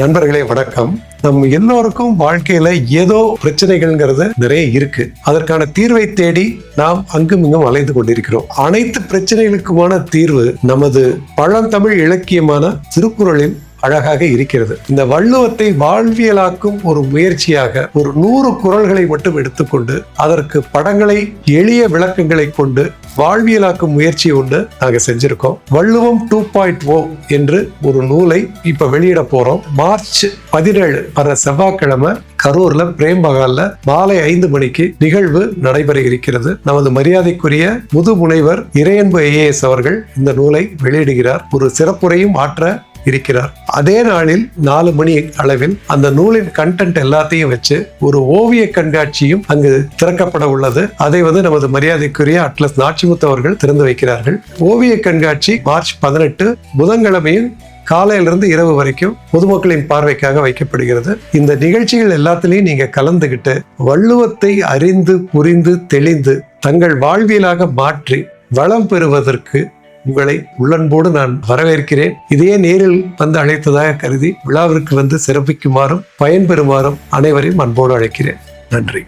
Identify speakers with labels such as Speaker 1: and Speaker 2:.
Speaker 1: நண்பர்களே வணக்கம். நம்ம எல்லோருக்கும் வாழ்க்கையில ஏதோ பிரச்சனைகள்ங்கிறது நிறைய இருக்கு. அதற்கான தீர்வை தேடி நாம் அங்கும் இங்கும் அலைந்து கொண்டிருக்கிறோம். அனைத்து பிரச்சனைகளுக்குமான தீர்வு நமது பழந்தமிழ் இலக்கியமான திருக்குறளில் அழகாக இருக்கிறது. இந்த வள்ளுவத்தை வாழ்வியலாக்கும் ஒரு முயற்சியாக ஒரு 100 குறள்களை மட்டும் எடுத்துக்கொண்டு அதற்கு படங்களை, எளிய விளக்கங்களை கொண்டு வாழ்வியலாக்கும் முயற்சி ஒன்று நாங்க செஞ்சிருக்கோம். வள்ளுவம் 2.0 என்று ஒரு நூலை இப்ப வெளியிட போறோம். மார்ச் 17 வர செவ்வாய்க்கிழமை கரூர்ல பிரேம் மகால்ல மாலை 5 மணிக்கு நிகழ்வு நடைபெற இருக்கிறது. நமது மரியாதைக்குரிய முது முனைவர் இறையன்பு ஐஏஎஸ் அவர்கள் இந்த நூலை வெளியிடுகிறார். ஒரு சிறப்புரையும் ஆற்ற இருக்கிறார். அதே நாளில் 4 மணி அளவில் அந்த நூலின் கண்டென்ட் எல்லாத்தையும் வச்சு ஒரு ஓவிய கண்காட்சியும் அங்கு திறக்கப்பட உள்ளது. அதை நமது மரியாதைக்குரிய அட்லஸ் நாச்சிமுத்து அவர்கள் திறந்து வைக்கிறார்கள். ஓவிய கண்காட்சி மார்ச் 18 புதன்கிழமையும் காலையிலிருந்து இரவு வரைக்கும் பொதுமக்களின் பார்வைக்காக வைக்கப்படுகிறது. இந்த நிகழ்ச்சிகள் எல்லாத்திலையும் நீங்க கலந்துகிட்டு வள்ளுவத்தை அறிந்து புரிந்து தெளிந்து தங்கள் வாழ்வியலாக மாற்றி வளம் பெறுவதற்கு உங்களை உள்ளன்போடு நான் வரவேற்கிறேன். இதையே நேரில் வந்து அழைத்ததாக கருதி விழாவிற்கு வந்து சிறப்பிக்குமாறும் பயன்பெறுமாறும் அனைவரையும் அன்போடு அழைக்கிறேன். நன்றி.